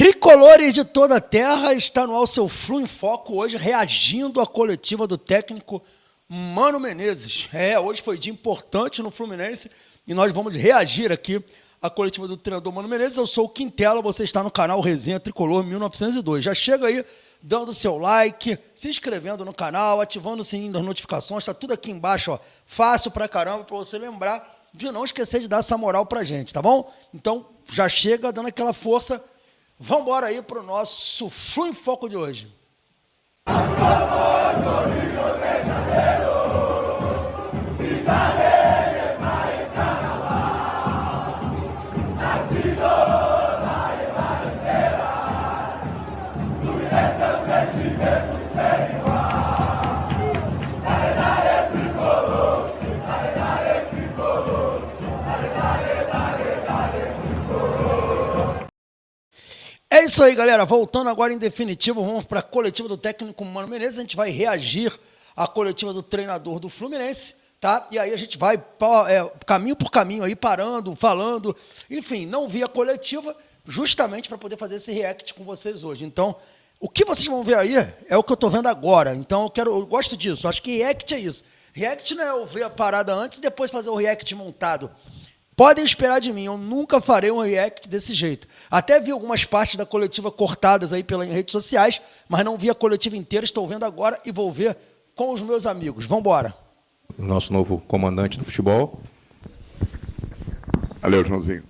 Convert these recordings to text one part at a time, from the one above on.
Tricolores de toda a terra, está no ar o seu Flu em Foco hoje, reagindo à coletiva do técnico Mano Menezes. Hoje foi dia importante no Fluminense e nós vamos reagir aqui à coletiva do treinador Mano Menezes. Eu sou o Quintela, você está no canal Resenha Tricolor 1902. Já chega aí dando seu like, se inscrevendo no canal, ativando o sininho das notificações, está tudo aqui embaixo, ó, fácil pra caramba, para você lembrar de não esquecer de dar essa moral pra gente, tá bom? Então, já chega dando aquela força. Vamos embora aí para o nosso Flu em Foco de hoje. É isso aí, galera. Voltando agora em definitivo, vamos para a coletiva do técnico Mano Menezes. A gente vai reagir à coletiva do treinador do Fluminense, tá? E aí a gente vai caminho por caminho aí, parando, falando. Enfim, não vi a coletiva justamente para poder fazer esse react com vocês hoje. Então, o que vocês vão ver aí é o que eu tô vendo agora. Então, eu gosto disso. Acho que react é isso. React não é eu ver a parada antes e depois fazer o react montado. Podem esperar de mim, eu nunca farei um react desse jeito. Até vi algumas partes da coletiva cortadas aí pelas redes sociais, mas não vi a coletiva inteira, estou vendo agora e vou ver com os meus amigos. Vamos embora. Nosso novo comandante do futebol. Valeu, Joãozinho.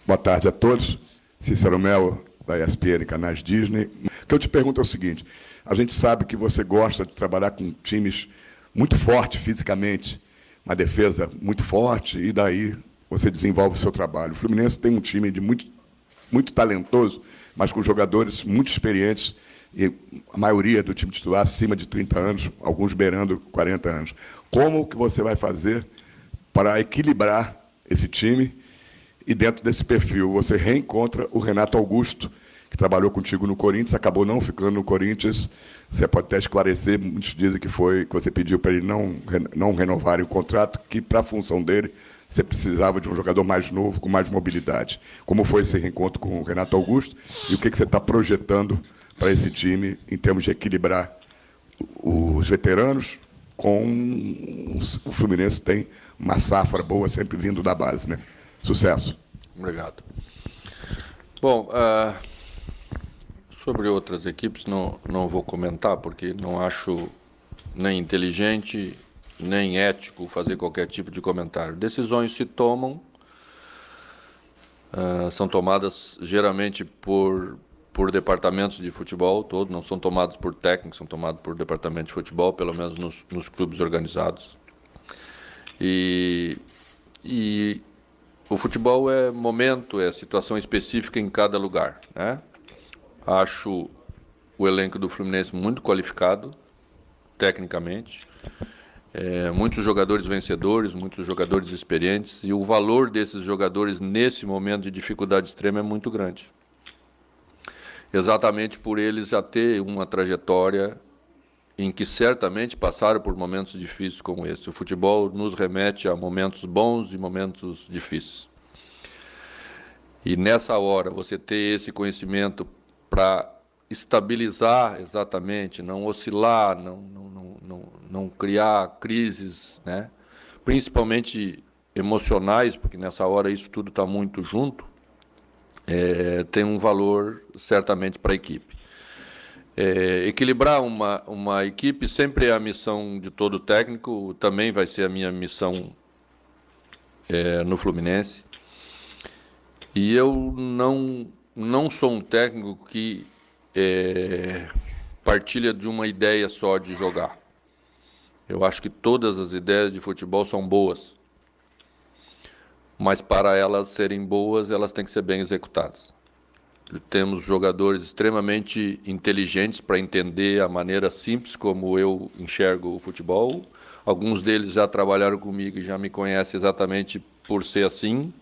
Boa tarde a todos. Cícero Melo, da ESPN, canais Disney. O que eu te pergunto é o seguinte, a gente sabe que você gosta de trabalhar com times muito fortes fisicamente, uma defesa muito forte, e daí você desenvolve o seu trabalho. O Fluminense tem um time de muito talentoso, mas com jogadores muito experientes, e a maioria do time titular acima de 30 anos, alguns beirando 40 anos. Como que você vai fazer para equilibrar esse time e, dentro desse perfil, você reencontra o Renato Augusto, que trabalhou contigo no Corinthians, acabou não ficando no Corinthians. Você pode até esclarecer, muitos dizem que você pediu para ele não renovarem o contrato, que para a função dele você precisava de um jogador mais novo, com mais mobilidade. Como foi esse reencontro com o Renato Augusto e o que você está projetando para esse time em termos de equilibrar os veteranos com o Fluminense tem uma safra boa sempre vindo da base, né? Sucesso. Obrigado. Bom, sobre outras equipes não vou comentar, porque não acho nem inteligente, nem ético fazer qualquer tipo de comentário. Decisões se tomam, são tomadas geralmente por departamentos de futebol todo, não são tomadas por técnicos, são tomadas por departamento de futebol, pelo menos nos clubes organizados. E o futebol é momento, é situação específica em cada lugar, né? Acho o elenco do Fluminense muito qualificado, tecnicamente. Muitos jogadores vencedores, muitos jogadores experientes. E o valor desses jogadores nesse momento de dificuldade extrema é muito grande. Exatamente por eles já ter uma trajetória em que certamente passaram por momentos difíceis como esse. O futebol nos remete a momentos bons e momentos difíceis. E nessa hora, você ter esse conhecimento para estabilizar exatamente, não oscilar, não criar crises, né? Principalmente emocionais, porque nessa hora isso tudo está muito junto, tem um valor certamente para a equipe. Equilibrar uma equipe sempre é a missão de todo técnico, também vai ser a minha missão no Fluminense. E eu não sou um técnico que partilha de uma ideia só de jogar. Eu acho que todas as ideias de futebol são boas, mas para elas serem boas, elas têm que ser bem executadas. Temos jogadores extremamente inteligentes para entender a maneira simples como eu enxergo o futebol. Alguns deles já trabalharam comigo e já me conhecem exatamente por ser assim.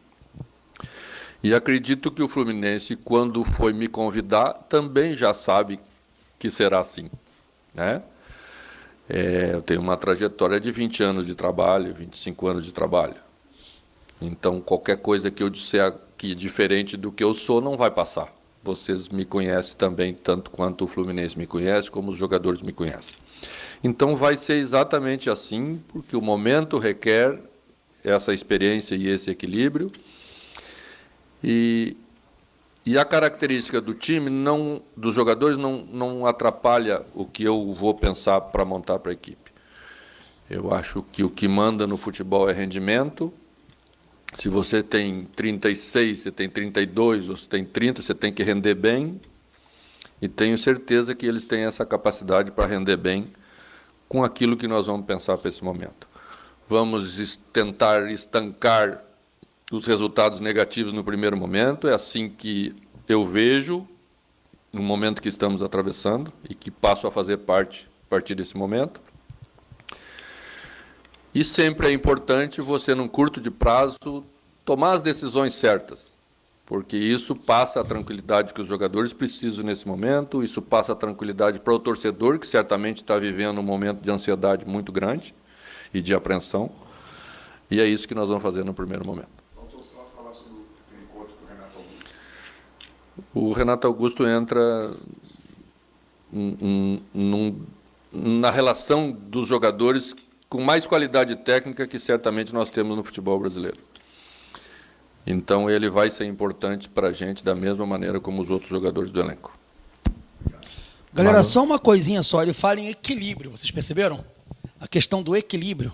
E acredito que o Fluminense, quando foi me convidar, também já sabe que será assim, né? Eu tenho uma trajetória de 20 anos de trabalho, 25 anos de trabalho. Então, qualquer coisa que eu disser que, diferente do que eu sou, não vai passar. Vocês me conhecem também, tanto quanto o Fluminense me conhece, como os jogadores me conhecem. Então vai ser exatamente assim, porque o momento requer essa experiência e esse equilíbrio. E a característica do time, dos jogadores, não atrapalha o que eu vou pensar para montar para a equipe. Eu acho que o que manda no futebol é rendimento. Se você tem 36, você tem 32, ou você tem 30, você tem que render bem. E tenho certeza que eles têm essa capacidade para render bem com aquilo que nós vamos pensar para esse momento. Vamos tentar estancar os resultados negativos no primeiro momento. É assim que eu vejo no momento que estamos atravessando e que passo a fazer parte a partir desse momento. E sempre é importante você, num curto de prazo, tomar as decisões certas, porque isso passa a tranquilidade que os jogadores precisam nesse momento, isso passa a tranquilidade para o torcedor, que certamente está vivendo um momento de ansiedade muito grande e de apreensão, e é isso que nós vamos fazer no primeiro momento. Faltou só falar sobre o encontro com o Renato Augusto. O Renato Augusto entra na relação dos jogadores com mais qualidade técnica que certamente nós temos no futebol brasileiro. Então ele vai ser importante para a gente da mesma maneira como os outros jogadores do elenco. Galera, só uma coisinha só, ele fala em equilíbrio, vocês perceberam? A questão do equilíbrio.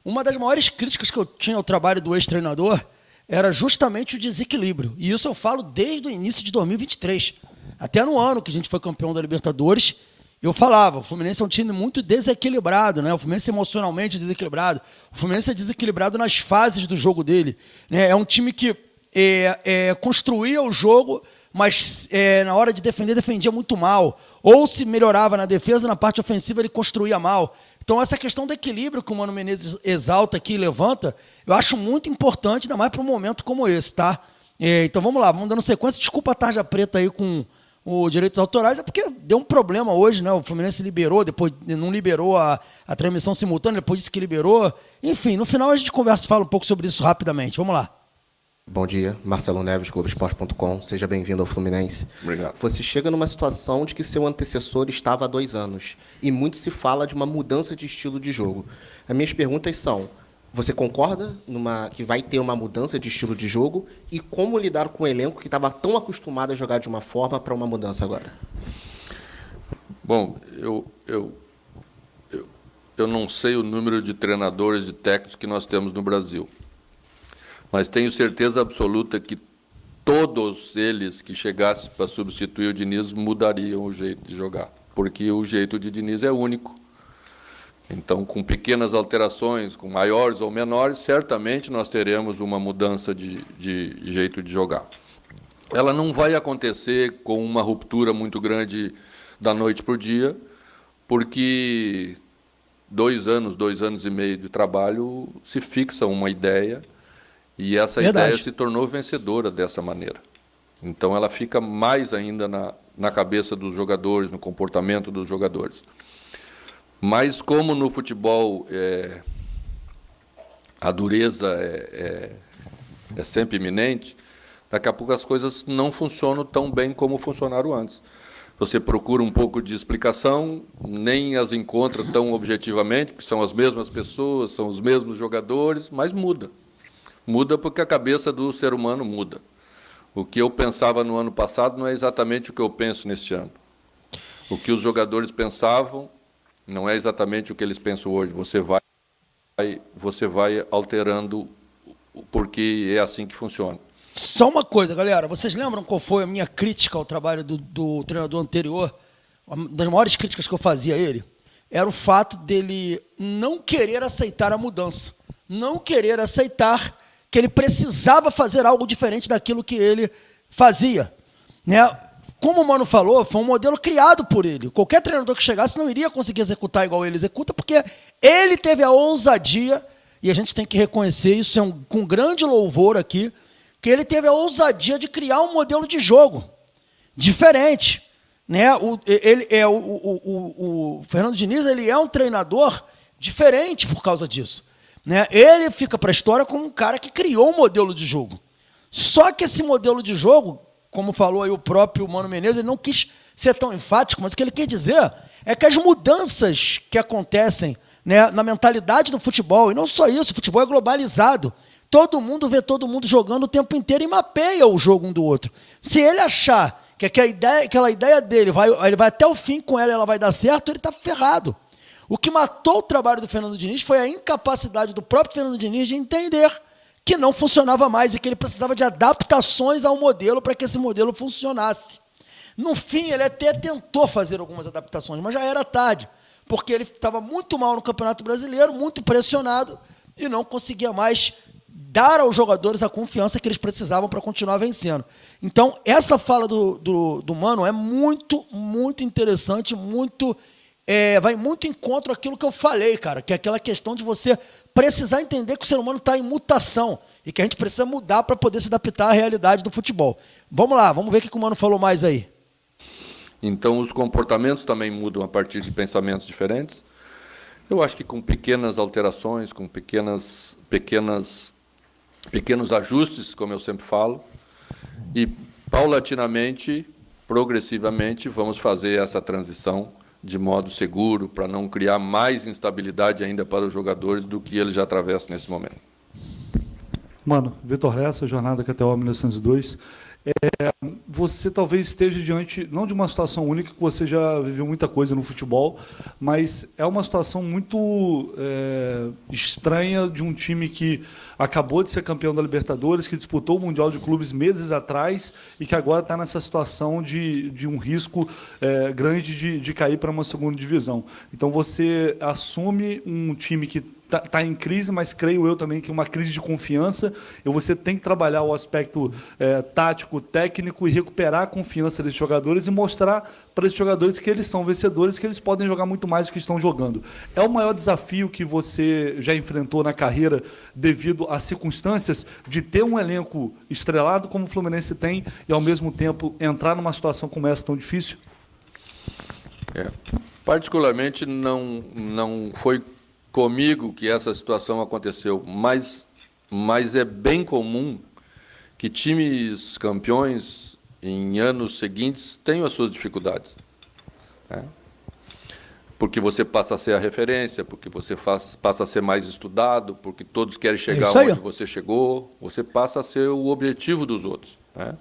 Uma das maiores críticas que eu tinha ao trabalho do ex-treinador era justamente o desequilíbrio. E isso eu falo desde o início de 2023. Até no ano que a gente foi campeão da Libertadores, eu falava, o Fluminense é um time muito desequilibrado, né? O Fluminense é emocionalmente desequilibrado. O Fluminense é desequilibrado nas fases do jogo dele, né? É um time que construía o jogo, mas na hora de defender, defendia muito mal. Ou se melhorava na defesa, na parte ofensiva ele construía mal. Então essa questão do equilíbrio que o Mano Menezes exalta aqui e levanta, eu acho muito importante, ainda mais para um momento como esse, tá? Então vamos lá, vamos dando sequência. Desculpa a tarja preta aí com os direitos autorais, é porque deu um problema hoje, né? O Fluminense liberou, depois não liberou a transmissão simultânea, depois disse que liberou. Enfim, no final a gente conversa e fala um pouco sobre isso rapidamente. Vamos lá. Bom dia, Marcelo Neves, Globoesporte.com. Seja bem-vindo ao Fluminense. Obrigado. Você chega numa situação de que seu antecessor estava há 2 anos e muito se fala de uma mudança de estilo de jogo. As minhas perguntas são: você concorda que vai ter uma mudança de estilo de jogo? E como lidar com o elenco que estava tão acostumado a jogar de uma forma para uma mudança agora? Bom, eu não sei o número de treinadores e técnicos que nós temos no Brasil, mas tenho certeza absoluta que todos eles que chegassem para substituir o Diniz mudariam o jeito de jogar, porque o jeito de Diniz é único. Então, com pequenas alterações, com maiores ou menores, certamente nós teremos uma mudança de jeito de jogar. Ela não vai acontecer com uma ruptura muito grande da noite para o dia, porque 2 anos, 2 anos e meio de trabalho se fixa uma ideia, e essa ideia se tornou vencedora dessa maneira. Então, ela fica mais ainda na cabeça dos jogadores, no comportamento dos jogadores. Mas como no futebol a dureza é sempre iminente, daqui a pouco as coisas não funcionam tão bem como funcionaram antes. Você procura um pouco de explicação, nem as encontra tão objetivamente, porque são as mesmas pessoas, são os mesmos jogadores, mas muda. Muda porque a cabeça do ser humano muda. O que eu pensava no ano passado não é exatamente o que eu penso neste ano. O que os jogadores pensavam não é exatamente o que eles pensam hoje. Você vai alterando, porque é assim que funciona. Só uma coisa, galera. Vocês lembram qual foi a minha crítica ao trabalho do treinador anterior? Uma das maiores críticas que eu fazia a ele era o fato dele não querer aceitar a mudança. Não querer aceitar que ele precisava fazer algo diferente daquilo que ele fazia, né? Como o Mano falou, foi um modelo criado por ele. Qualquer treinador que chegasse não iria conseguir executar igual ele executa, porque ele teve a ousadia, e a gente tem que reconhecer isso, com grande louvor aqui, que ele teve a ousadia de criar um modelo de jogo diferente, né? O Fernando Diniz, ele é um treinador diferente por causa disso, né? Ele fica para a história como um cara que criou um modelo de jogo. Só que esse modelo de jogo, como falou aí o próprio Mano Menezes, ele não quis ser tão enfático, mas o que ele quer dizer é que as mudanças que acontecem, né, na mentalidade do futebol, e não só isso, o futebol é globalizado. Todo mundo vê todo mundo jogando o tempo inteiro e mapeia o jogo um do outro. Se ele achar que aquela ideia dele, ele vai até o fim com ela e ela vai dar certo, ele está ferrado. O que matou o trabalho do Fernando Diniz foi a incapacidade do próprio Fernando Diniz de entender que não funcionava mais e que ele precisava de adaptações ao modelo para que esse modelo funcionasse. No fim, ele até tentou fazer algumas adaptações, mas já era tarde, porque ele estava muito mal no Campeonato Brasileiro, muito pressionado, e não conseguia mais dar aos jogadores a confiança que eles precisavam para continuar vencendo. Então, essa fala do Mano é muito, muito interessante, vai muito em contra aquilo que eu falei, cara, que é aquela questão de você precisar entender que o ser humano está em mutação e que a gente precisa mudar para poder se adaptar à realidade do futebol. Vamos lá, vamos ver o que o Mano falou mais aí. Então, os comportamentos também mudam a partir de pensamentos diferentes. Eu acho que com pequenas alterações, com pequenos ajustes, como eu sempre falo, e paulatinamente, progressivamente, vamos fazer essa transição de modo seguro, para não criar mais instabilidade ainda para os jogadores do que eles já atravessam nesse momento. Mano, Vitor Lessa, Jornada KTO 1902. Você talvez esteja diante, não de uma situação única, que você já viveu muita coisa no futebol, mas é uma situação muito estranha de um time que acabou de ser campeão da Libertadores, que disputou o Mundial de Clubes meses atrás e que agora está nessa situação de um risco grande de cair para uma segunda divisão. Então você assume um time que está em crise, mas creio eu também que uma crise de confiança, e você tem que trabalhar o aspecto tático, técnico e recuperar a confiança desses jogadores e mostrar para esses jogadores que eles são vencedores, que eles podem jogar muito mais do que estão jogando. É o maior desafio que você já enfrentou na carreira devido às circunstâncias de ter um elenco estrelado como o Fluminense tem e, ao mesmo tempo, entrar numa situação como essa tão difícil? Particularmente, não foi comigo que essa situação aconteceu, mas é bem comum que times campeões em anos seguintes tenham as suas dificuldades, né? Porque você passa a ser a referência, porque você passa a ser mais estudado, porque todos querem chegar onde você chegou, você passa a ser o objetivo dos outros, né?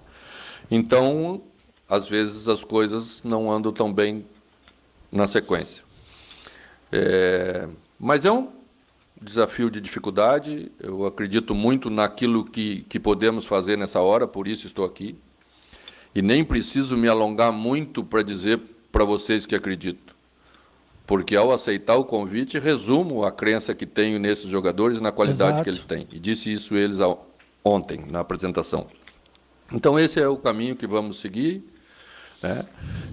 Então, às vezes, as coisas não andam tão bem na sequência. Mas é um desafio de dificuldade, eu acredito muito naquilo que podemos fazer nessa hora, por isso estou aqui. E nem preciso me alongar muito para dizer para vocês que acredito. Porque ao aceitar o convite, resumo a crença que tenho nesses jogadores e na qualidade que eles têm. E disse isso eles ontem, na apresentação. Então esse é o caminho que vamos seguir, né?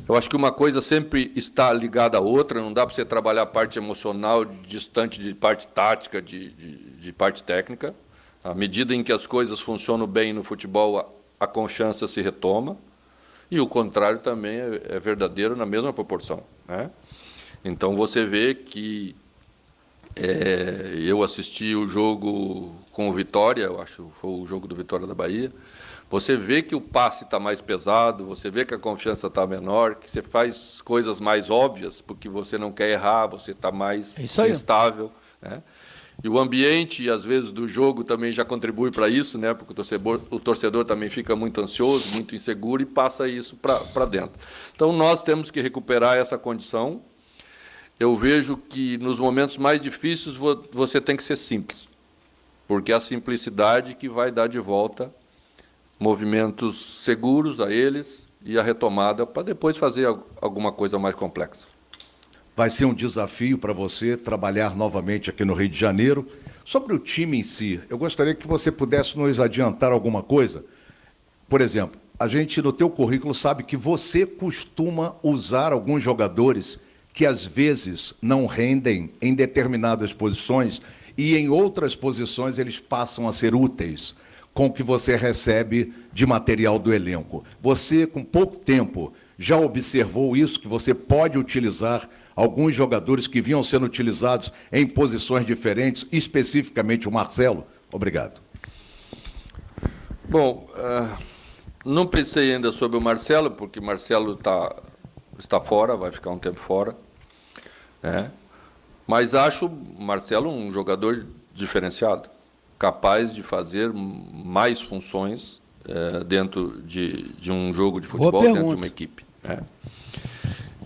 Eu acho que uma coisa sempre está ligada à outra, não dá para você trabalhar a parte emocional distante de parte tática, de parte técnica. À medida em que as coisas funcionam bem no futebol, a confiança se retoma, e o contrário também é verdadeiro na mesma proporção, né? Então você vê que eu assisti o jogo com o Vitória, eu acho que foi o jogo do Vitória da Bahia. Você vê que o passe está mais pesado, você vê que a confiança está menor, que você faz coisas mais óbvias, porque você não quer errar, você está mais instável, né? E o ambiente, às vezes, do jogo também já contribui para isso, né? Porque o torcedor também fica muito ansioso, muito inseguro e passa isso para dentro. Então, nós temos que recuperar essa condição. Eu vejo que, nos momentos mais difíceis, você tem que ser simples, porque é a simplicidade que vai dar de volta movimentos seguros a eles e a retomada para depois fazer alguma coisa mais complexa. Vai ser um desafio para você trabalhar novamente aqui no Rio de Janeiro. Sobre o time em si, eu gostaria que você pudesse nos adiantar alguma coisa. Por exemplo, a gente no teu currículo sabe que você costuma usar alguns jogadores que às vezes não rendem em determinadas posições e em outras posições eles passam a ser úteis com o que você recebe de material do elenco. Você, com pouco tempo, já observou isso, que você pode utilizar alguns jogadores que vinham sendo utilizados em posições diferentes, especificamente o Marcelo? Obrigado. Bom, não pensei ainda sobre o Marcelo, porque Marcelo está fora, vai ficar um tempo fora, né? Mas acho o Marcelo um jogador diferenciado, capaz de fazer mais funções dentro de um jogo de futebol, dentro de uma equipe, né?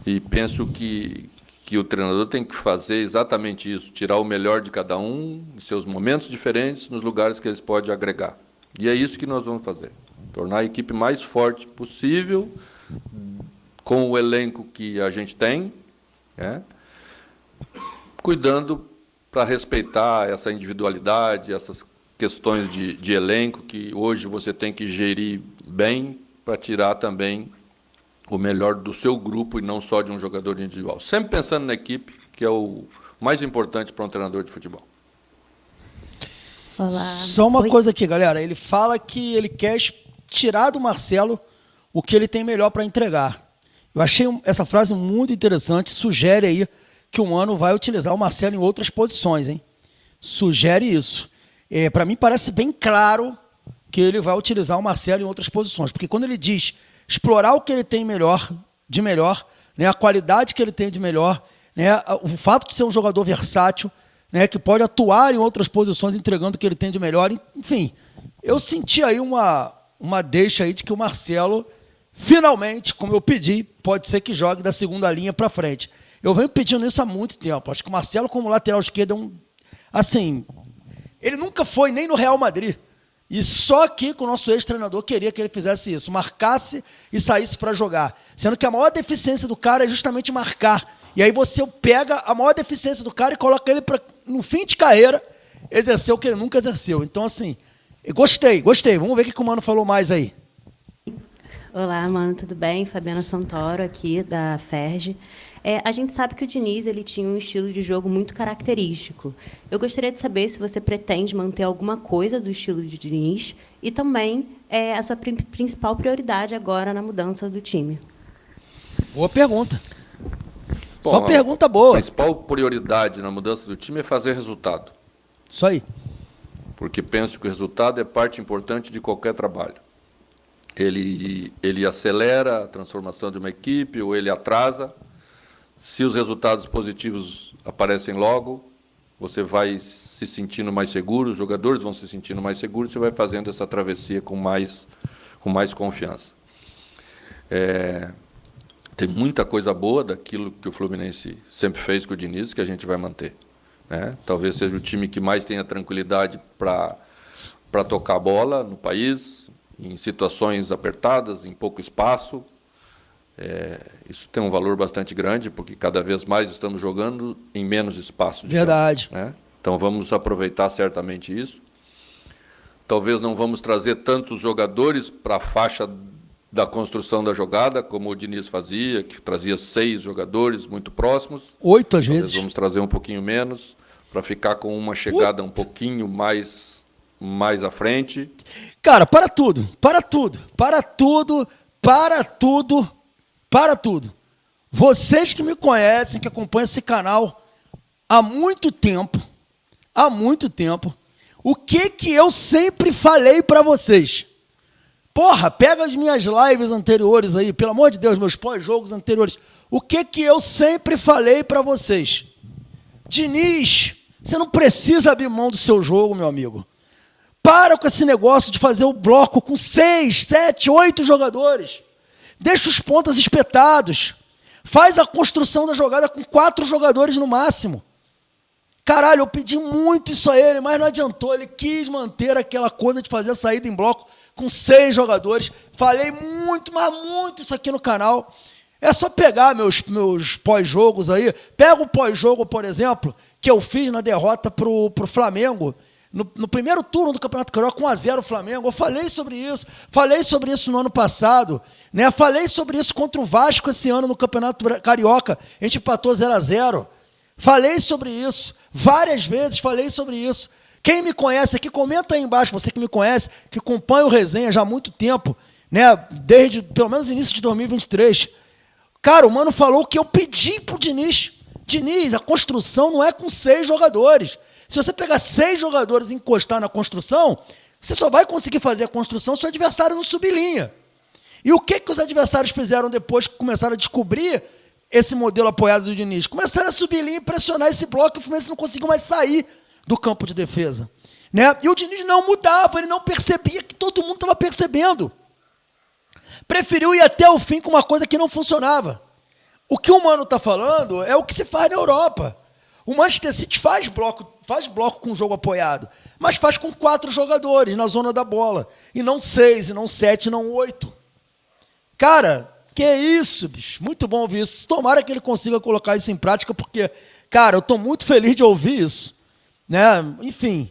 E penso que o treinador tem que fazer exatamente isso, tirar o melhor de cada um, em seus momentos diferentes, nos lugares que eles podem agregar. E é isso que nós vamos fazer, tornar a equipe mais forte possível, com o elenco que a gente tem, né? Cuidando para respeitar essa individualidade, essas questões de elenco, que hoje você tem que gerir bem para tirar também o melhor do seu grupo e não só de um jogador individual. Sempre pensando na equipe, que é o mais importante para um treinador de futebol. Olá. Só uma coisa aqui, galera. Ele fala que ele quer tirar do Marcelo o que ele tem melhor para entregar. Eu achei essa frase muito interessante. Sugere aí que o Mano vai utilizar o Marcelo em outras posições, hein? Sugere isso. Para mim parece bem claro que ele vai utilizar o Marcelo em outras posições, porque quando ele diz explorar o que ele tem de melhor, né, a qualidade que ele tem de melhor, né, o fato de ser um jogador versátil, né, que pode atuar em outras posições entregando o que ele tem de melhor, enfim, eu senti aí uma deixa aí de que o Marcelo, finalmente, como eu pedi, pode ser que jogue da segunda linha para frente. Eu venho pedindo isso há muito tempo. Acho que o Marcelo, como lateral esquerdo, assim, ele nunca foi nem no Real Madrid. E só que o nosso ex-treinador queria que ele fizesse isso, marcasse e saísse para jogar. Sendo que a maior deficiência do cara é justamente marcar. E aí você pega a maior deficiência do cara e coloca ele no fim de carreira, exercer o que ele nunca exerceu. Então, assim, gostei. Vamos ver o que o Mano falou mais aí. Olá, Mano, tudo bem? Fabiana Santoro aqui, da FERJ. A gente sabe que o Diniz ele tinha um estilo de jogo muito característico. Eu gostaria de saber se você pretende manter alguma coisa do estilo de Diniz e também a sua principal prioridade agora na mudança do time. Boa pergunta. Bom, Só pergunta boa. A principal prioridade na mudança do time é fazer resultado. Isso aí. Porque penso que o resultado é parte importante de qualquer trabalho. Ele acelera a transformação de uma equipe ou ele atrasa. Se os resultados positivos aparecem logo, você vai se sentindo mais seguro, os jogadores vão se sentindo mais seguros, você vai fazendo essa travessia com mais confiança. Tem muita coisa boa daquilo que o Fluminense sempre fez com o Diniz, que a gente vai manter, né? Talvez seja o time que mais tenha tranquilidade para tocar a bola no país, em situações apertadas, em pouco espaço. Isso tem um valor bastante grande, porque cada vez mais estamos jogando em menos espaço. Verdade. Campo, né? Então vamos aproveitar certamente isso. Talvez não vamos trazer tantos jogadores para a faixa da construção da jogada, como o Diniz fazia, que trazia 6 jogadores muito próximos. 8 às vezes. Vamos trazer um pouquinho menos, para ficar com uma chegada um pouquinho mais à frente. Cara, para tudo. Vocês que me conhecem, que acompanham esse canal há muito tempo, o que eu sempre falei para vocês? Porra, pega as minhas lives anteriores aí, pelo amor de Deus, meus pós-jogos anteriores. O que eu sempre falei para vocês? Diniz, você não precisa abrir mão do seu jogo, meu amigo. Para com esse negócio de fazer o bloco com 6, 7, 8 jogadores. Deixa os pontas espetados. Faz a construção da jogada com 4 jogadores no máximo. Caralho, eu pedi muito isso a ele, mas não adiantou. Ele quis manter aquela coisa de fazer a saída em bloco com 6 jogadores. Falei muito, mas muito isso aqui no canal. É só pegar meus pós-jogos aí. Pega o pós-jogo, por exemplo, que eu fiz na derrota pro Flamengo. No primeiro turno do Campeonato Carioca, 1-0 o Flamengo, eu falei sobre isso no ano passado, né? Falei sobre isso contra o Vasco esse ano no Campeonato Carioca, a gente empatou 0-0. Falei sobre isso, várias vezes falei sobre isso. Quem me conhece aqui, comenta aí embaixo, você que me conhece, que acompanha o Resenha já há muito tempo, né? Desde pelo menos início de 2023. Cara, o Mano falou o que eu pedi pro Diniz. Diniz, a construção não é com 6 jogadores. Se você pegar 6 jogadores e encostar na construção, Você só vai conseguir fazer a construção se o adversário não subir linha. E o que os adversários fizeram depois que começaram a descobrir esse modelo apoiado do Diniz? Começaram a subir linha e pressionar esse bloco, e o Fluminense não conseguiu mais sair do campo de defesa. Né? E o Diniz não mudava, ele não percebia que todo mundo estava percebendo. Preferiu ir até o fim com uma coisa que não funcionava. O que o Mano está falando é o que se faz na Europa. O Manchester City faz bloco com jogo apoiado, mas faz com 4 jogadores na zona da bola. E não 6, e não 7, e não 8. Cara, que isso, bicho. Muito bom ouvir isso. Tomara que ele consiga colocar isso em prática, porque, cara, eu estou muito feliz de ouvir isso. Né? Enfim,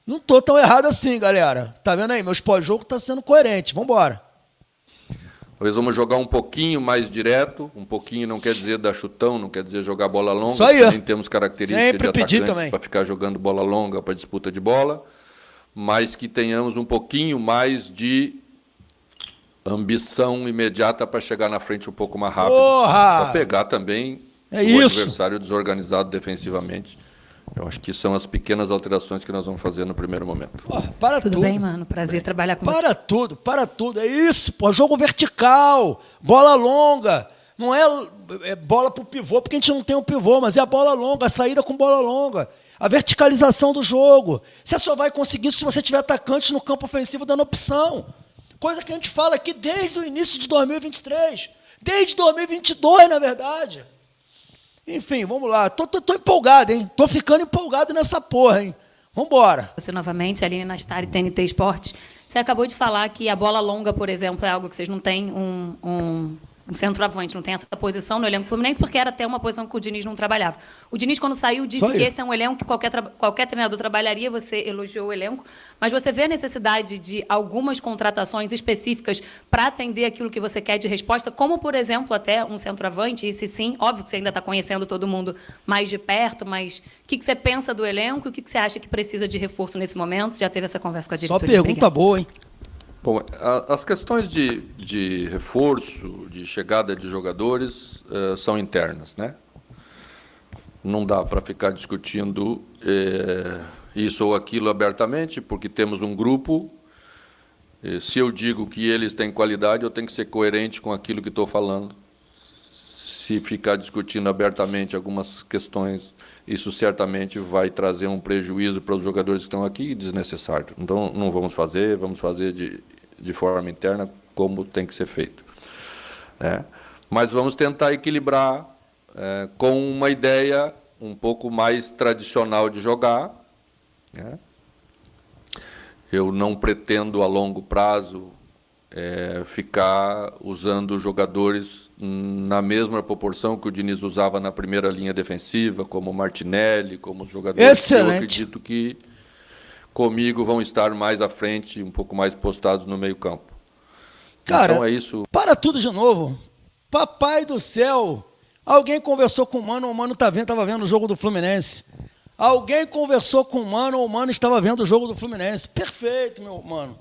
não estou tão errado assim, galera. Tá vendo aí? Meus pós-jogo tá sendo coerente. Vamos embora. Talvez vamos jogar um pouquinho mais direto, um pouquinho não quer dizer dar chutão, não quer dizer jogar bola longa, isso aí. Também temos características Sempre de pedi atacantes também para ficar jogando bola longa, para disputa de bola, mas que tenhamos um pouquinho mais de ambição imediata para chegar na frente um pouco mais rápido, para pegar também o adversário desorganizado defensivamente. Eu acho que são as pequenas alterações que nós vamos fazer no primeiro momento. Para tudo tudo bem, mano? Prazer trabalhar com você. Para tudo. É isso, pô. Jogo vertical, bola longa. Não é bola pro pivô, porque a gente não tem um pivô, mas é a bola longa, a saída com bola longa. A verticalização do jogo. Você só vai conseguir isso se você tiver atacante no campo ofensivo dando opção. Coisa que a gente fala aqui desde o início de 2023. Desde 2022, na verdade. Enfim, vamos lá. Tô empolgado, hein? Tô ficando empolgado nessa porra, hein? Vambora. Você novamente, Aline Nastari, TNT Esportes. Você acabou de falar que a bola longa, por exemplo, é algo que vocês não têm um centroavante, não tem essa posição no elenco Fluminense, porque era até uma posição que o Diniz não trabalhava. O Diniz, quando saiu, disse que esse é um elenco que qualquer treinador trabalharia, você elogiou o elenco, mas você vê a necessidade de algumas contratações específicas para atender aquilo que você quer de resposta, como, por exemplo, até um centroavante, e se sim, óbvio que você ainda está conhecendo todo mundo mais de perto, mas o que você pensa do elenco e o que você acha que precisa de reforço nesse momento? Você já teve essa conversa com a diretoria? Só pergunta boa, hein? Bom, as questões de reforço, de chegada de jogadores, são internas, né? Não dá para ficar discutindo isso ou aquilo abertamente, porque temos um grupo. Se eu digo que eles têm qualidade, eu tenho que ser coerente com aquilo que estou falando. Se ficar discutindo abertamente algumas questões, isso certamente vai trazer um prejuízo para os jogadores que estão aqui, desnecessário. Então, não vamos fazer de forma interna como tem que ser feito. Né? Mas vamos tentar equilibrar com uma ideia um pouco mais tradicional de jogar. Né? Eu não pretendo, a longo prazo, ficar usando jogadores na mesma proporção que o Diniz usava na primeira linha defensiva, como o Martinelli, como os jogadores Excelente. que eu acredito que comigo vão estar mais à frente, um pouco mais postados no meio campo. Cara, então é isso. Para tudo de novo. Papai do céu. Alguém conversou com o Mano estava vendo o jogo do Fluminense. Alguém conversou com o Mano estava vendo o jogo do Fluminense. Perfeito, meu mano.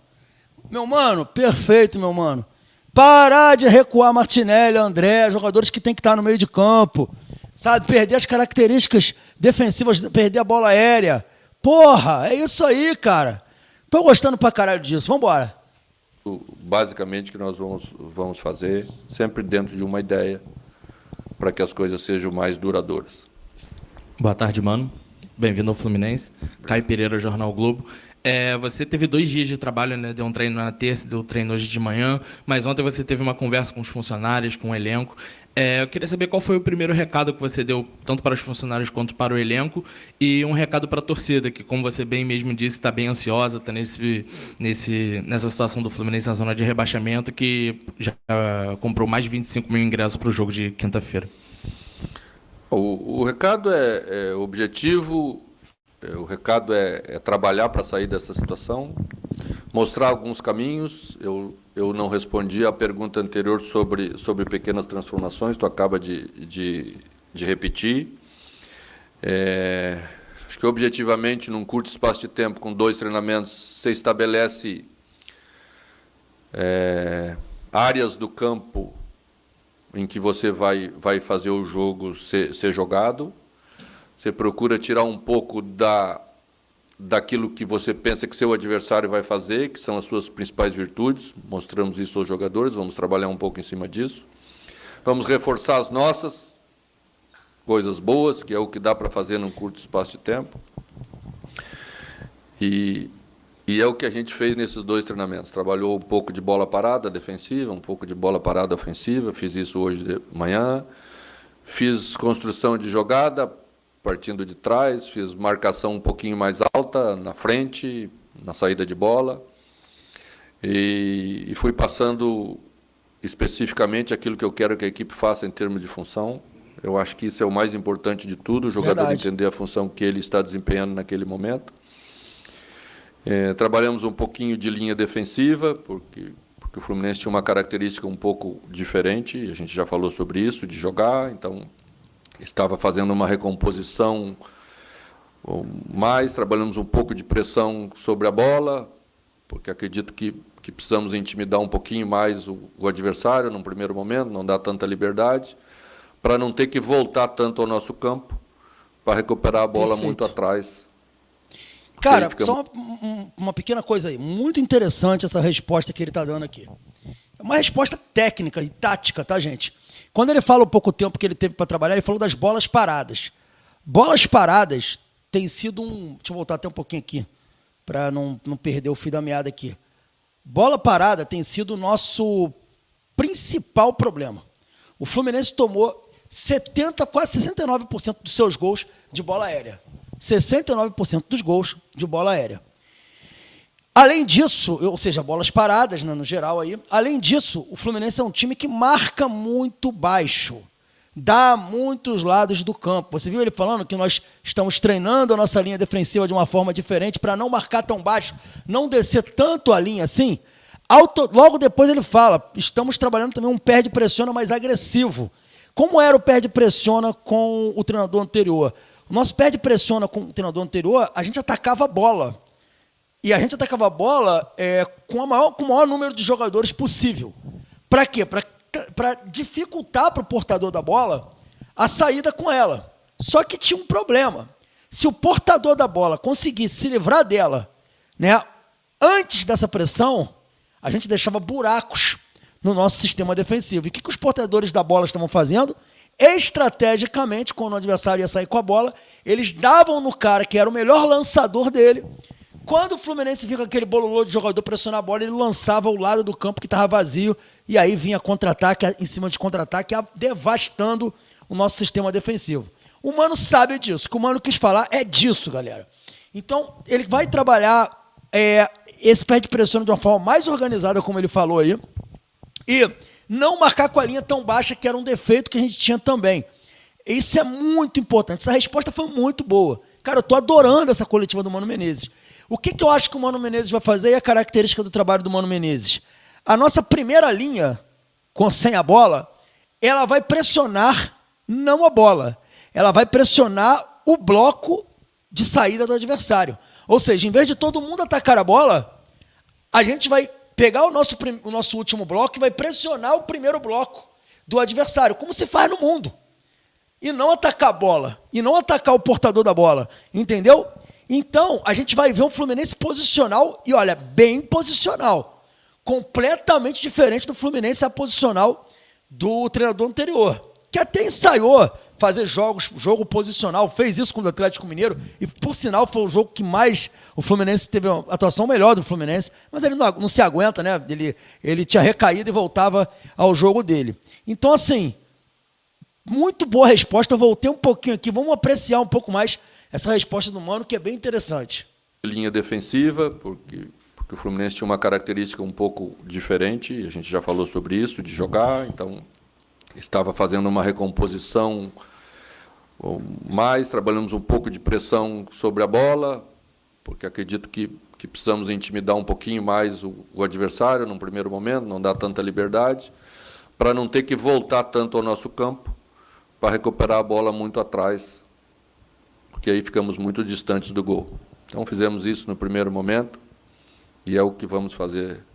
Meu mano, perfeito, meu mano. Parar de recuar Martinelli, André, jogadores que tem que estar no meio de campo. Sabe, perder as características defensivas, perder a bola aérea. Porra, é isso aí, cara. Tô gostando pra caralho disso. Vambora. Basicamente, que nós vamos fazer, sempre dentro de uma ideia, para que as coisas sejam mais duradouras. Boa tarde, mano. Bem-vindo ao Fluminense. Caio Pereira, Jornal Globo. Você teve 2 dias de trabalho, né? Deu um treino na terça, deu um treino hoje de manhã, mas ontem você teve uma conversa com os funcionários, com o elenco. Eu queria saber qual foi o primeiro recado que você deu, tanto para os funcionários quanto para o elenco, e um recado para a torcida, que, como você bem mesmo disse, está bem ansiosa, está nessa situação do Fluminense na zona de rebaixamento, que já comprou mais de 25 mil ingressos para o jogo de quinta-feira. O recado é objetivo. O recado é trabalhar para sair dessa situação, mostrar alguns caminhos. Eu não respondi à pergunta anterior sobre pequenas transformações, tu acaba de repetir. Acho que objetivamente, num curto espaço de tempo, com 2 treinamentos, você estabelece áreas do campo em que você vai fazer o jogo ser jogado. Você procura tirar um pouco da daquilo que você pensa que seu adversário vai fazer, que são as suas principais virtudes. Mostramos isso aos jogadores, vamos trabalhar um pouco em cima disso. Vamos reforçar as nossas coisas boas, que é o que dá para fazer num curto espaço de tempo. E é o que a gente fez nesses 2 treinamentos. Trabalhou um pouco de bola parada defensiva, um pouco de bola parada ofensiva. Fiz isso hoje de manhã. Fiz construção de jogada, partindo de trás. Fiz marcação um pouquinho mais alta, na frente, na saída de bola. E fui passando especificamente aquilo que eu quero que a equipe faça em termos de função. Eu acho que isso é o mais importante de tudo, o jogador Verdade. entender a função que ele está desempenhando naquele momento. Trabalhamos um pouquinho de linha defensiva, porque o Fluminense tinha uma característica um pouco diferente, a gente já falou sobre isso, de jogar, então estava fazendo uma recomposição mais, trabalhamos um pouco de pressão sobre a bola, porque acredito que precisamos intimidar um pouquinho mais o adversário num primeiro momento, não dar tanta liberdade, para não ter que voltar tanto ao nosso campo, para recuperar a bola Perfeito. muito atrás. Cara, Aí fica- só uma pequena coisa aí. Muito interessante essa resposta que ele está dando aqui. É uma resposta técnica e tática, tá, gente? Quando ele fala o pouco tempo que ele teve para trabalhar, ele falou das bolas paradas. Bolas paradas tem sido um... Deixa eu voltar até um pouquinho aqui, para não perder o fio da meada aqui. Bola parada tem sido o nosso principal problema. O Fluminense tomou 70, quase 69% dos seus gols de bola aérea. 69% dos gols de bola aérea. Além disso, ou seja, bolas paradas, né, no geral aí. Além disso, o Fluminense é um time que marca muito baixo. Dá muitos lados do campo. Você viu ele falando que nós estamos treinando a nossa linha defensiva de uma forma diferente para não marcar tão baixo, não descer tanto a linha assim? Logo depois ele fala, estamos trabalhando também um perde-pressiona mais agressivo. Como era o perde-pressiona com o treinador anterior? O nosso perde-pressiona com o treinador anterior, a gente atacava a bola. E a gente atacava a bola com o maior número de jogadores possível. Para quê? Para dificultar para o portador da bola a saída com ela. Só que tinha um problema. Se o portador da bola conseguisse se livrar dela, né, antes dessa pressão, a gente deixava buracos no nosso sistema defensivo. E o que os portadores da bola estavam fazendo? Estrategicamente, quando o adversário ia sair com a bola, eles davam no cara que era o melhor lançador dele. Quando o Fluminense fica aquele bololô de jogador pressionar a bola, ele lançava o lado do campo que estava vazio, e aí vinha contra-ataque, em cima de contra-ataque, devastando o nosso sistema defensivo. O Mano sabe disso. O que o Mano quis falar é disso, galera. Então, ele vai trabalhar esse perde-pressiona de uma forma mais organizada, como ele falou aí, e não marcar com a linha tão baixa, que era um defeito que a gente tinha também. Isso é muito importante. Essa resposta foi muito boa. Cara, eu tô adorando essa coletiva do Mano Menezes. O que eu acho que o Mano Menezes vai fazer e a característica do trabalho do Mano Menezes? A nossa primeira linha, sem a bola, ela vai pressionar não a bola. Ela vai pressionar o bloco de saída do adversário. Ou seja, em vez de todo mundo atacar a bola, a gente vai pegar o nosso último bloco e vai pressionar o primeiro bloco do adversário, como se faz no mundo. E não atacar a bola, e não atacar o portador da bola, entendeu? Então, a gente vai ver um Fluminense posicional, e olha, bem posicional. Completamente diferente do Fluminense posicional do treinador anterior, que até ensaiou fazer jogo posicional, fez isso com o Atlético Mineiro, e por sinal foi o jogo que mais o Fluminense teve uma atuação melhor do Fluminense, mas ele não se aguenta, né? Ele tinha recaído e voltava ao jogo dele. Então, assim, muito boa resposta. Eu voltei um pouquinho aqui, vamos apreciar um pouco mais essa resposta do Mano, que é bem interessante. Linha defensiva, porque o Fluminense tinha uma característica um pouco diferente, a gente já falou sobre isso, de jogar, então estava fazendo uma recomposição mais, trabalhamos um pouco de pressão sobre a bola, porque acredito que precisamos intimidar um pouquinho mais o adversário num primeiro momento, não dar tanta liberdade, para não ter que voltar tanto ao nosso campo, para recuperar a bola muito atrás, porque aí ficamos muito distantes do gol. Então fizemos isso no primeiro momento, e é o que vamos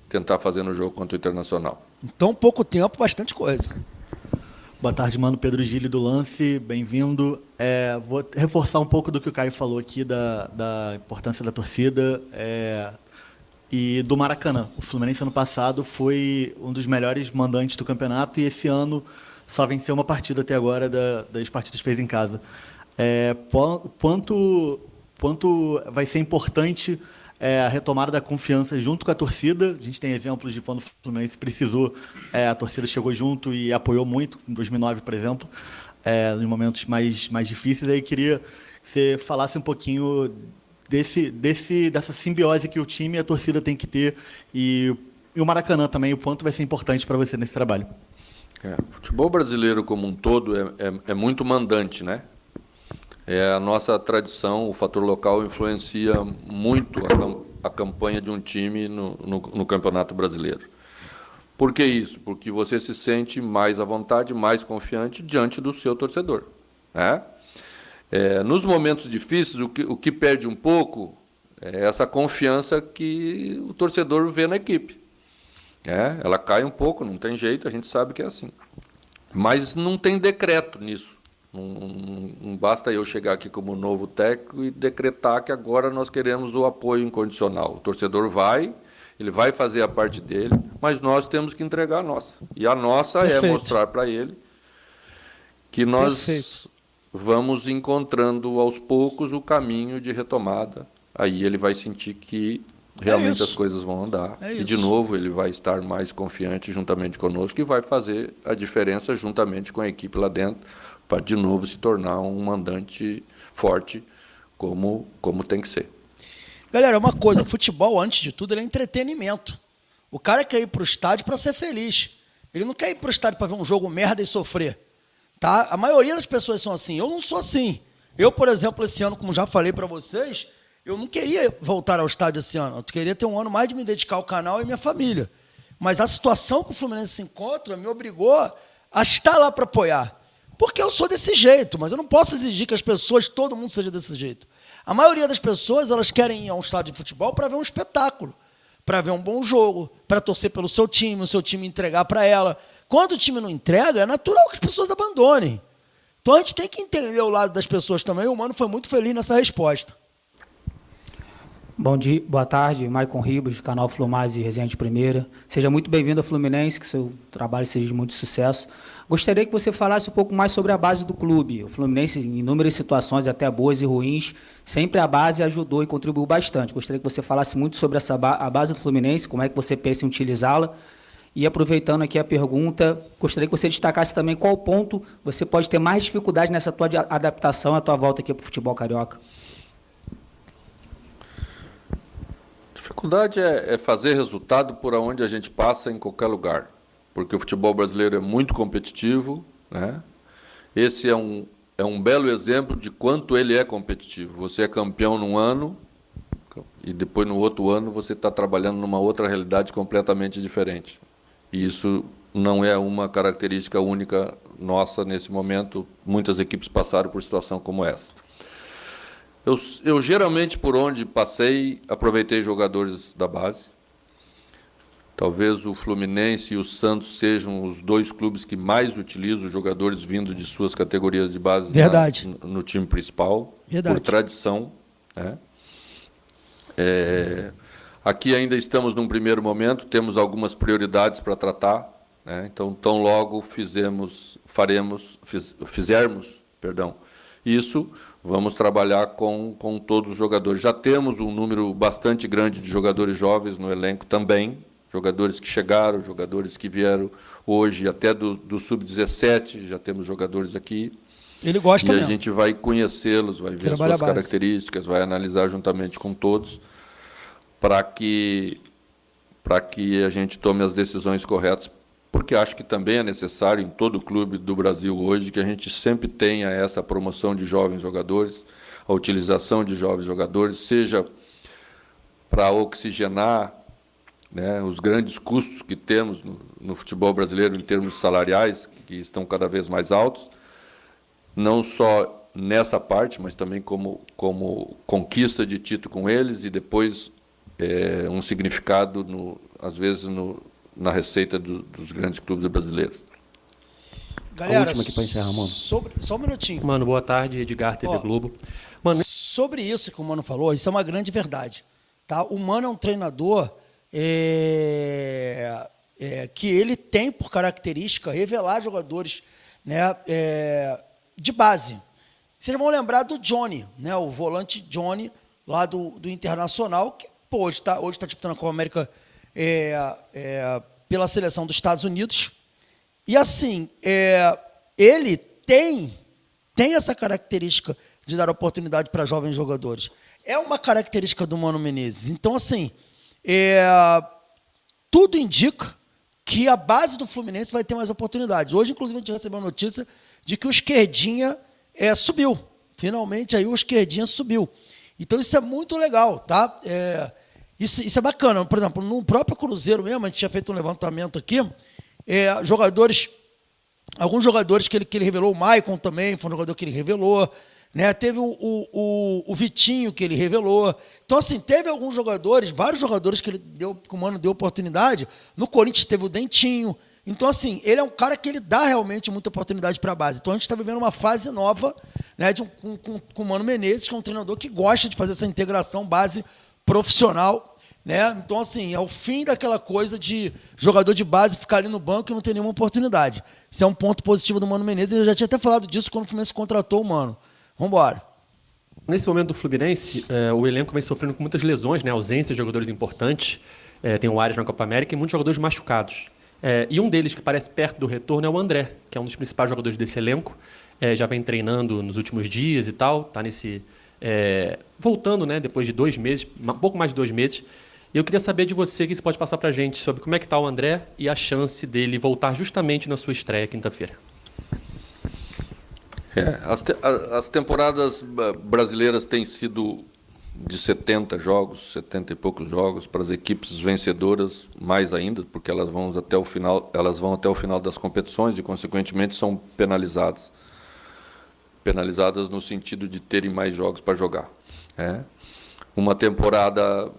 tentar fazer no jogo contra o Internacional. Então, pouco tempo, bastante coisa. Boa tarde, mano. Pedro Gili do Lance, bem-vindo. Vou reforçar um pouco do que o Caio falou aqui da importância da torcida e do Maracanã. O Fluminense ano passado foi um dos melhores mandantes do campeonato e esse ano só venceu uma partida até agora das partidas que fez em casa. Quanto vai ser importante a retomada da confiança junto com a torcida? A gente tem exemplos de quando o Fluminense precisou, a torcida chegou junto e apoiou muito, em 2009, por exemplo, nos momentos mais difíceis. Aí queria que você falasse um pouquinho dessa simbiose que o time e a torcida tem que ter e o Maracanã também, o quanto vai ser importante para você nesse trabalho. O futebol brasileiro como um todo é muito mandante, né? A nossa tradição, o fator local influencia muito a campanha de um time no Campeonato Brasileiro. Por que isso? Porque você se sente mais à vontade, mais confiante diante do seu torcedor, né? Nos momentos difíceis, o que perde um pouco é essa confiança que o torcedor vê na equipe. Ela cai um pouco, não tem jeito, a gente sabe que é assim. Mas não tem decreto nisso. Não basta eu chegar aqui como novo técnico e decretar que agora nós queremos o apoio incondicional. O torcedor ele vai fazer a parte dele, mas nós temos que entregar a nossa. E a nossa Perfeito. é mostrar para ele que nós vamos encontrando aos poucos o caminho de retomada. Aí ele vai sentir que realmente as coisas vão andar. E, de novo, ele vai estar mais confiante juntamente conosco e vai fazer a diferença juntamente com a equipe lá dentro, para, de novo, se tornar um mandante forte, como tem que ser. Galera, uma coisa, futebol, antes de tudo, ele é entretenimento. O cara quer ir para o estádio para ser feliz. Ele não quer ir para o estádio para ver um jogo merda e sofrer. Tá? A maioria das pessoas são assim. Eu não sou assim. Eu, por exemplo, esse ano, como já falei para vocês, eu não queria voltar ao estádio esse ano. Eu queria ter um ano mais de me dedicar ao canal e minha família. Mas a situação que o Fluminense se encontra me obrigou a estar lá para apoiar. Porque eu sou desse jeito, mas eu não posso exigir que as pessoas, todo mundo seja desse jeito. A maioria das pessoas, elas querem ir a um estádio de futebol para ver um espetáculo, para ver um bom jogo, para torcer pelo seu time, o seu time entregar para ela. Quando o time não entrega, é natural que as pessoas abandonem. Então a gente tem que entender o lado das pessoas também. O Mano foi muito feliz nessa resposta. Bom dia, boa tarde, Maicon Ribas, canal Flumais e Resenha de Primeira. Seja muito bem-vindo ao Fluminense, que seu trabalho seja de muito sucesso. Gostaria que você falasse um pouco mais sobre a base do clube. O Fluminense, em inúmeras situações, até boas e ruins, sempre a base ajudou e contribuiu bastante. Gostaria que você falasse muito sobre a base do Fluminense, como é que você pensa em utilizá-la. E aproveitando aqui a pergunta, gostaria que você destacasse também qual ponto você pode ter mais dificuldade nessa tua adaptação, a tua volta aqui para o futebol carioca. Dificuldade é fazer resultado por onde a gente passa em qualquer lugar, porque o futebol brasileiro é muito competitivo, né? Esse é um belo exemplo de quanto ele é competitivo. Você é campeão num ano e depois no outro ano você está trabalhando numa outra realidade completamente diferente. E isso não é uma característica única nossa nesse momento. Muitas equipes passaram por situação como essa. Eu geralmente, por onde passei, aproveitei jogadores da base. Talvez o Fluminense e o Santos sejam os dois clubes que mais utilizam jogadores vindo de suas categorias de base no time principal, por tradição, né? Aqui ainda estamos num primeiro momento, temos algumas prioridades para tratar, né? Então, tão logo fizermos isso, vamos trabalhar com todos os jogadores. Já temos um número bastante grande de jogadores jovens no elenco também, jogadores que chegaram, jogadores que vieram hoje, até do Sub-17, já temos jogadores aqui. Ele gosta mesmo. E a gente vai conhecê-los, vai ver as suas características, vai analisar juntamente com todos, para que a gente tome as decisões corretas, porque acho que também é necessário em todo clube do Brasil hoje que a gente sempre tenha essa promoção de jovens jogadores, a utilização de jovens jogadores, seja para oxigenar, né, os grandes custos que temos no futebol brasileiro em termos salariais, que estão cada vez mais altos, não só nessa parte, mas também como conquista de título com eles e depois um significado, às vezes, na receita dos grandes clubes brasileiros. Galera, a última aqui para encerrar, mano. Só um minutinho. Mano, boa tarde, Edgar, TV Globo. Mano, sobre isso que o Mano falou, isso é uma grande verdade. Tá? O Mano é um treinador que ele tem por característica revelar jogadores, né, de base. Vocês vão lembrar do Johnny, né, o volante Johnny, lá do Internacional, que hoje está disputando a Copa América pela seleção dos Estados Unidos. E assim, ele tem essa característica de dar oportunidade para jovens jogadores. É uma característica do Mano Menezes. Então, assim, tudo indica que a base do Fluminense vai ter mais oportunidades. Hoje, inclusive, a gente recebeu a notícia de que o Esquerdinha subiu. Finalmente, aí o Esquerdinha subiu. Então, isso é muito legal, tá? Isso é bacana. Por exemplo, no próprio Cruzeiro mesmo, a gente tinha feito um levantamento aqui, alguns jogadores que ele revelou, o Maicon também foi um jogador que ele revelou, né? Teve o Vitinho que ele revelou. Então, assim, teve alguns jogadores, vários jogadores que o Mano deu oportunidade. No Corinthians teve o Dentinho. Então, assim, ele é um cara que ele dá realmente muita oportunidade para a base. Então, a gente está vivendo uma fase nova, né, com o Mano Menezes, que é um treinador que gosta de fazer essa integração base profissional, né? Então, assim, é o fim daquela coisa de jogador de base ficar ali no banco e não ter nenhuma oportunidade. Isso é um ponto positivo do Mano Menezes. Eu já tinha até falado disso quando o Fluminense contratou o Mano. Vamos embora. nesse momento do Fluminense, o elenco vem sofrendo com muitas lesões, né? Ausência de jogadores importantes. Tem o Arias na Copa América e muitos jogadores machucados. E um deles que parece perto do retorno é o André, que é um dos principais jogadores desse elenco. Já vem treinando nos últimos dias e tal. Está voltando, né? Depois de 2 meses, um pouco mais de 2 meses. E eu queria saber de você, que você pode passar para a gente sobre como é que está o André e a chance dele voltar justamente na sua estreia quinta-feira. As temporadas brasileiras têm sido de 70 jogos, 70 e poucos jogos, para as equipes vencedoras mais ainda, porque elas vão até o final das competições e, consequentemente, são penalizadas. Penalizadas no sentido de terem mais jogos para jogar. Uma temporada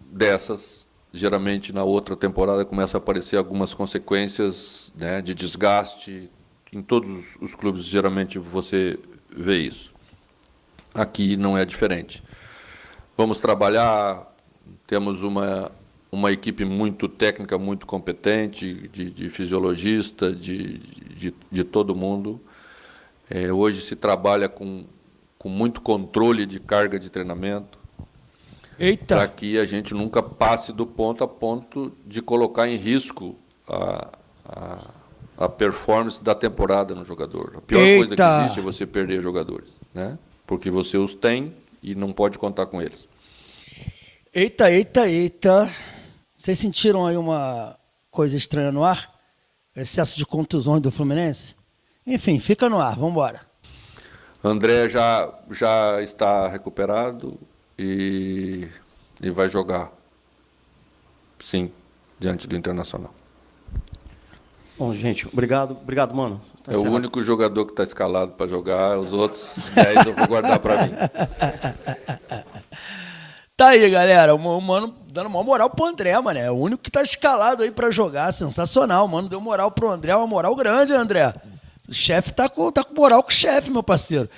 dessas, geralmente na outra temporada começam a aparecer algumas consequências, né, de desgaste. Em todos os clubes, geralmente, você vê isso. Aqui não é diferente. Vamos trabalhar, temos uma equipe muito técnica, muito competente, de fisiologista, de todo mundo. Hoje se trabalha com muito controle de carga de treinamento. Eita! Para que a gente nunca passe do ponto a ponto de colocar em risco a performance da temporada no jogador. A pior coisa que existe é você perder jogadores, né? Porque você os tem e não pode contar com eles. Eita, eita, eita. Vocês sentiram aí uma coisa estranha no ar? Excesso de contusões do Fluminense? Enfim, fica no ar, vamos embora. André já está recuperado e vai jogar, sim, diante do Internacional. Bom, gente, obrigado, mano. É o único jogador que está escalado para jogar, os outros 10 eu vou guardar para mim. Tá aí, galera, o Mano dando uma moral pro André, mano, é o único que tá escalado aí para jogar, sensacional, mano, deu moral pro André, uma moral grande, André. O chefe tá com moral com o chefe, meu parceiro.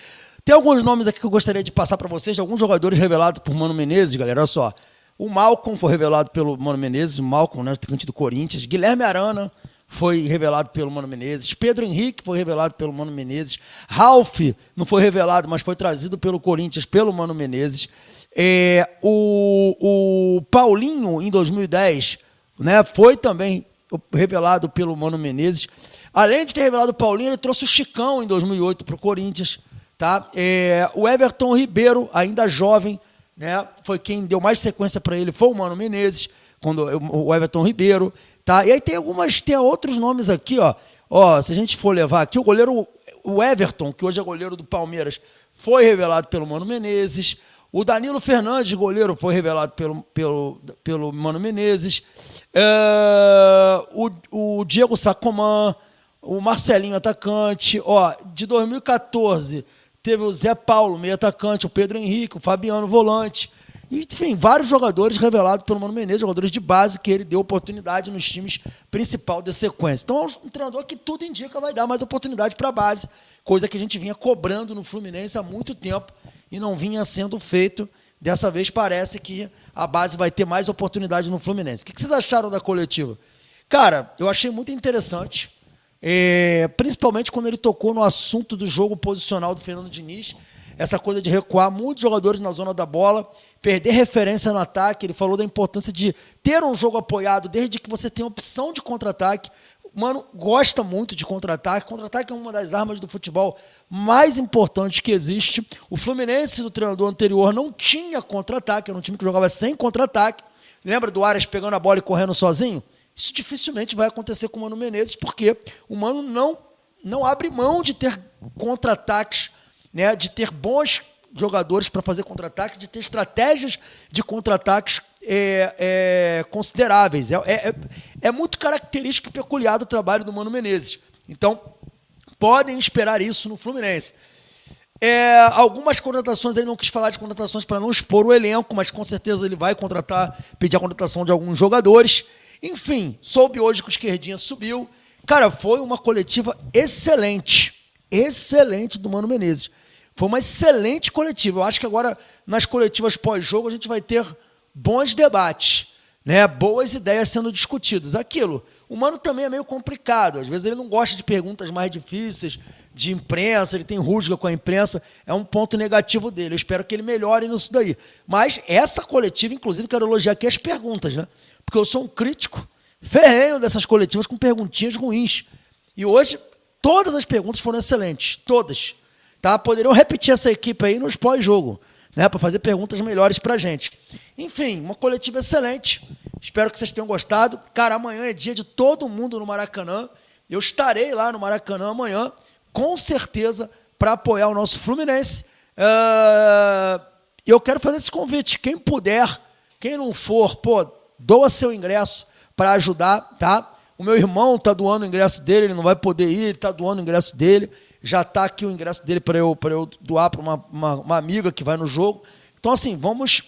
Tem alguns nomes aqui que eu gostaria de passar para vocês, de alguns jogadores revelados por Mano Menezes, galera, olha só. O Malcom foi revelado pelo Mano Menezes, o Malcom, né, atacante do Corinthians. Guilherme Arana foi revelado pelo Mano Menezes. Pedro Henrique foi revelado pelo Mano Menezes. Ralf não foi revelado, mas foi trazido pelo Corinthians, pelo Mano Menezes. O Paulinho, em 2010, né, foi também revelado pelo Mano Menezes. Além de ter revelado o Paulinho, ele trouxe o Chicão em 2008 para o Corinthians. Tá? O Everton Ribeiro, ainda jovem, né, foi quem deu mais sequência para ele, foi o Mano Menezes, o Everton Ribeiro. Tá? E aí tem outros nomes aqui, ó. Se a gente for levar aqui, o goleiro, o Everton, que hoje é goleiro do Palmeiras, foi revelado pelo Mano Menezes. O Danilo Fernandes, goleiro, foi revelado pelo Mano Menezes. O Diego Sacomã, o Marcelinho, atacante. De 2014, teve o Zé Paulo, meio atacante, o Pedro Henrique, o Fabiano, volante. E, enfim, vários jogadores revelados pelo Mano Menezes, jogadores de base, que ele deu oportunidade nos times principal da sequência. Então, é um treinador que tudo indica vai dar mais oportunidade para a base, coisa que a gente vinha cobrando no Fluminense há muito tempo e não vinha sendo feito. Dessa vez parece que a base vai ter mais oportunidade no Fluminense. O que vocês acharam da coletiva? Cara, eu achei muito interessante, principalmente quando ele tocou no assunto do jogo posicional do Fernando Diniz, essa coisa de recuar muitos jogadores na zona da bola, perder referência no ataque. Ele falou da importância de ter um jogo apoiado desde que você tenha opção de contra-ataque. O Mano gosta muito de contra-ataque. Contra-ataque é uma das armas do futebol mais importantes que existe. O Fluminense do treinador anterior não tinha contra-ataque, era um time que jogava sem contra-ataque. Lembra do Arias pegando a bola e correndo sozinho? Isso dificilmente vai acontecer com o Mano Menezes, porque o Mano não abre mão de ter contra-ataques, né, de ter bons jogadores para fazer contra-ataques, de ter estratégias de contra-ataques consideráveis. É muito característico e peculiar do trabalho do Mano Menezes. Então, podem esperar isso no Fluminense. Algumas contratações, ele não quis falar de contratações para não expor o elenco, mas com certeza ele vai pedir a contratação de alguns jogadores. Enfim, soube hoje que o Esquerdinha subiu. Cara, foi uma coletiva excelente do Mano Menezes. Foi uma excelente coletiva. Eu acho que agora, nas coletivas pós-jogo, a gente vai ter bons debates, né? Boas ideias sendo discutidas. Aquilo, o Mano também é meio complicado. Às vezes ele não gosta de perguntas mais difíceis, de imprensa, ele tem rusga com a imprensa. É um ponto negativo dele. Eu espero que ele melhore nisso daí. Mas essa coletiva, inclusive, quero elogiar aqui as perguntas, né? Porque eu sou um crítico ferrenho dessas coletivas com perguntinhas ruins. E hoje, todas as perguntas foram excelentes. Todas. Tá? Poderiam repetir essa equipe aí nos pós-jogo, né? Para fazer perguntas melhores para a gente. Enfim, uma coletiva excelente. Espero que vocês tenham gostado. Cara, amanhã é dia de todo mundo no Maracanã. Eu estarei lá no Maracanã amanhã, com certeza, para apoiar o nosso Fluminense. Eu quero fazer esse convite. Quem puder, quem não for, doa seu ingresso para ajudar, tá? O meu irmão está doando o ingresso dele, ele não vai poder ir, ele está doando o ingresso dele. Já está aqui o ingresso dele para eu doar para uma amiga que vai no jogo. Então, assim, vamos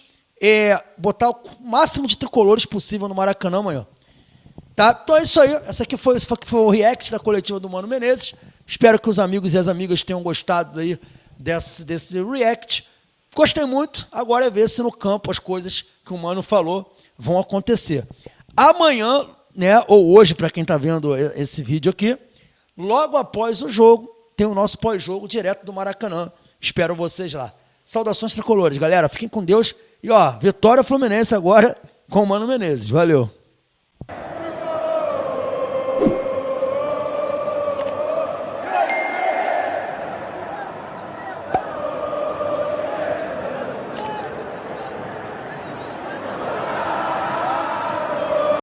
botar o máximo de tricolores possível no Maracanã amanhã. Tá? Então é isso aí. Esse aqui foi o react da coletiva do Mano Menezes. Espero que os amigos e as amigas tenham gostado aí desse react. Gostei muito. Agora é ver se no campo as coisas que o Mano falou vão acontecer. Amanhã, né, ou hoje, para quem está vendo esse vídeo aqui, logo após o jogo, tem o nosso pós-jogo direto do Maracanã. Espero vocês lá. Saudações tricolores, galera. Fiquem com Deus. E, vitória Fluminense agora com o Mano Menezes. Valeu.